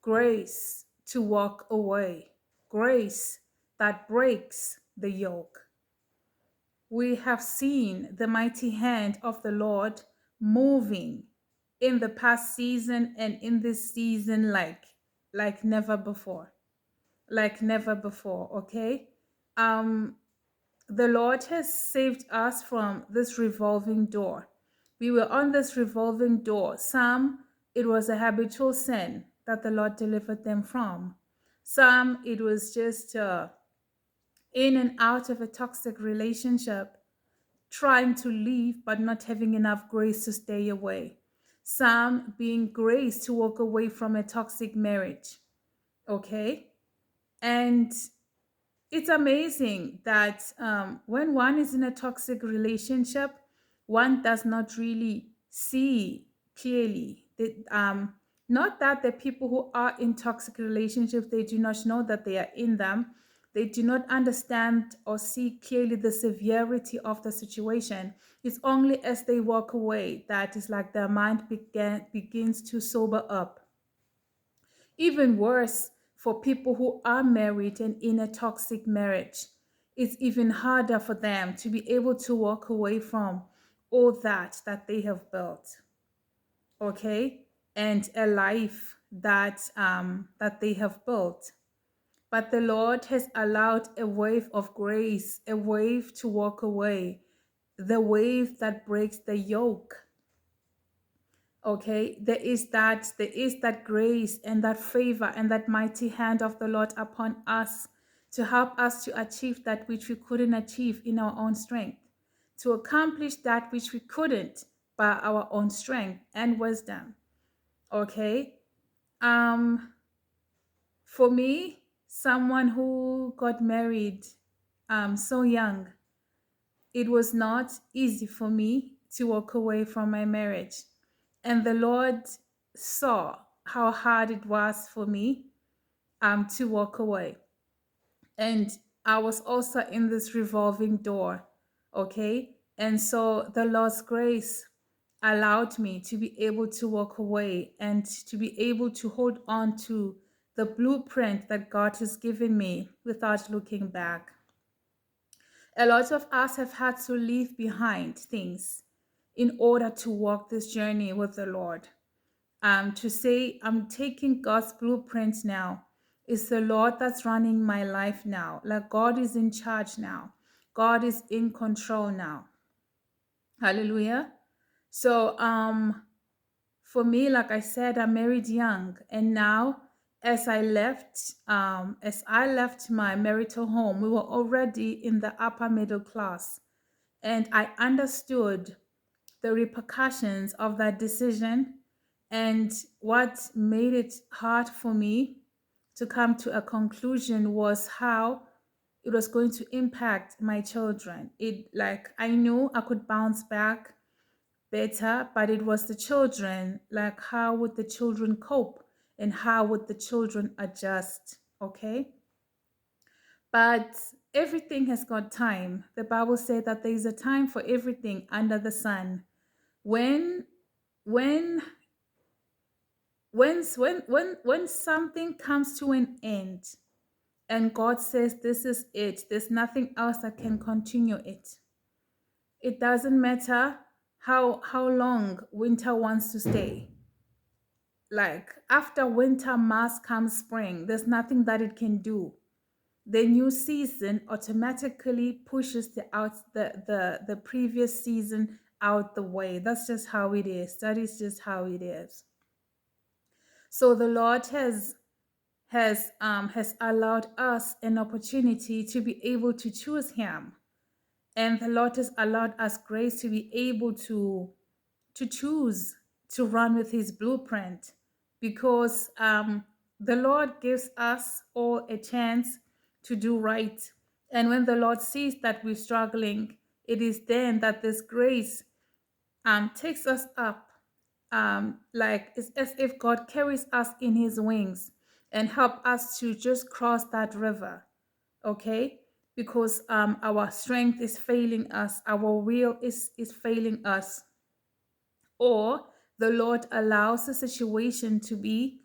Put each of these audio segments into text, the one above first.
grace to walk away, grace that breaks the yoke. We have seen the mighty hand of the Lord moving in the past season and in this season like never before. Like never before, okay? Um the Lord has saved us from this revolving door. We were on this revolving door. Some, it was a habitual sin that the Lord delivered them from. Some, it was just in and out of a toxic relationship, trying to leave but not having enough grace to stay away. Some being grace to walk away from a toxic marriage. Okay? And it's amazing that when one is in a toxic relationship, one does not really see clearly. Not that the people who are in toxic relationships, they do not know that they are in them. They do not understand or see clearly the severity of the situation. It's only as they walk away that it's like their mind begins to sober up. Even worse, for people who are married and in a toxic marriage, it's even harder for them to be able to walk away from all that they have built, okay, and a life that they have built. But the Lord has allowed a wave of grace, a wave to walk away, the wave that breaks the yoke. Okay, there is that grace and that favor and that mighty hand of the Lord upon us to help us to achieve that which we couldn't achieve in our own strength, to accomplish that which we couldn't by our own strength and wisdom. Okay. um for me, someone who got married so young, it was not easy for me to walk away from my marriage. And the Lord saw how hard it was for me to walk away. And I was also in this revolving door, okay? And so the Lord's grace allowed me to be able to walk away and to be able to hold on to the blueprint that God has given me without looking back. A lot of us have had to leave behind things in order to walk this journey with the Lord. To say, I'm taking God's blueprint now. It's the Lord that's running my life now. Like God is in charge now. God is in control now. Hallelujah. So for me, like I said, I married young, and now as I left my marital home, we were already in the upper middle class, and I understood the repercussions of that decision. And what made it hard for me to come to a conclusion was how it was going to impact my children. It, like, I knew I could bounce back better, but it was the children. Like, how would the children cope and how would the children adjust? Okay. But everything has got time. The Bible said that there is a time for everything under the sun. When when when something comes to an end and God says this is it, there's nothing else that can continue it. It doesn't matter how long winter wants to stay. Like, after winter must come spring. There's nothing that it can do. The new season automatically pushes the previous season out the way. That's just how it is. That is just how it is. So the Lord has allowed us an opportunity to be able to choose Him, and the Lord has allowed us grace to be able to choose to run with His blueprint, because the Lord gives us all a chance to do right. And when the Lord sees that we're struggling, it is then that this grace takes us up. Like, it's as if God carries us in His wings and help us to just cross that river, okay? Because our strength is failing us, our will is failing us, or the Lord allows the situation to be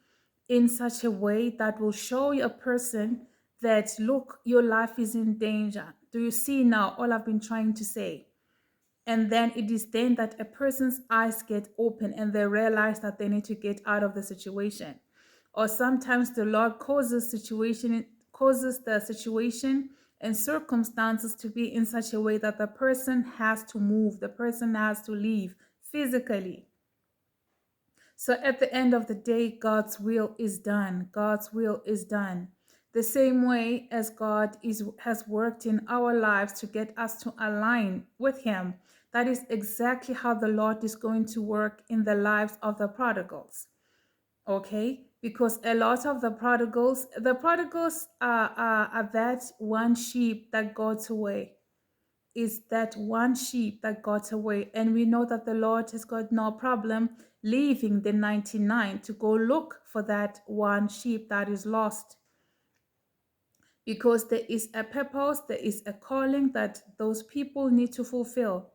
in such a way that will show a person that, look, your life is in danger. Do you see now all I've been trying to say? And then it is then that a person's eyes get open and they realize that they need to get out of the situation. Or sometimes the Lord causes the situation and circumstances to be in such a way that the person has to move, the person has to leave physically. So at the end of the day, God's will is done. God's will is done. The same way as has worked in our lives to get us to align with Him, that is exactly how the Lord is going to work in the lives of the prodigals. Okay? Because a lot of the prodigals are that one sheep that got away, is that one sheep that got away. And we know that the Lord has got no problem leaving the 99 to go look for that one sheep that is lost. Because there is a purpose, there is a calling that those people need to fulfill.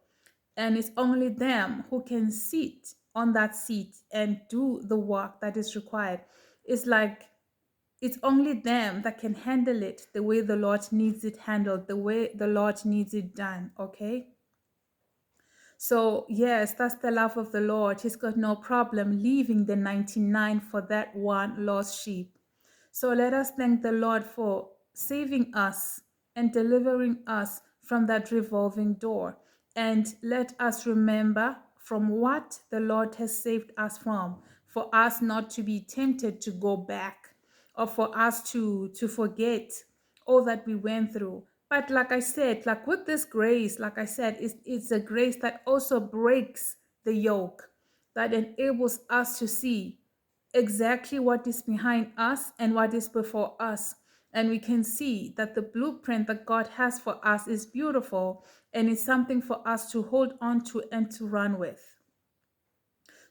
And it's only them who can sit on that seat and do the work that is required. It's like it's only them that can handle it the way the Lord needs it handled, the way the Lord needs it done, okay? So, yes, that's the love of the Lord. He's got no problem leaving the 99 for that one lost sheep. So, let us thank the Lord for saving us and delivering us from that revolving door. And let us remember from what the Lord has saved us from, for us not to be tempted to go back or for us to forget all that we went through. But like I said, like with this grace, like I said, it's a grace that also breaks the yoke, that enables us to see exactly what is behind us and what is before us. And we can see that the blueprint that God has for us is beautiful and it's something for us to hold on to and to run with.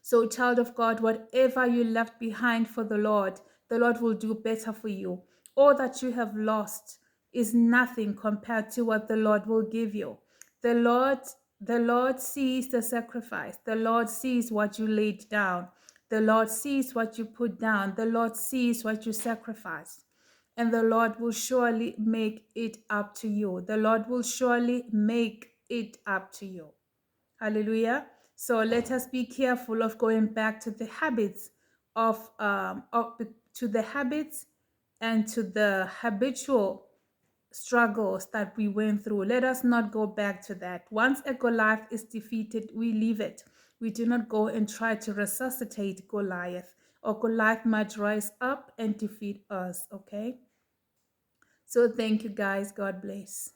So, child of God, whatever you left behind for the Lord will do better for you. All that you have lost is nothing compared to what the Lord will give you. The Lord, the Lord sees the sacrifice. The Lord sees what you laid down. The Lord sees what you put down. The Lord sees what you sacrificed. And the Lord will surely make it up to you. The Lord will surely make it up to you. Hallelujah. So let us be careful of going back to the habits to the habits and to the habitual struggles that we went through. Let us not go back to that. Once a Goliath is defeated, we leave it. We do not go and try to resuscitate Goliath, or Goliath might rise up and defeat us. Okay. So thank you guys. God bless.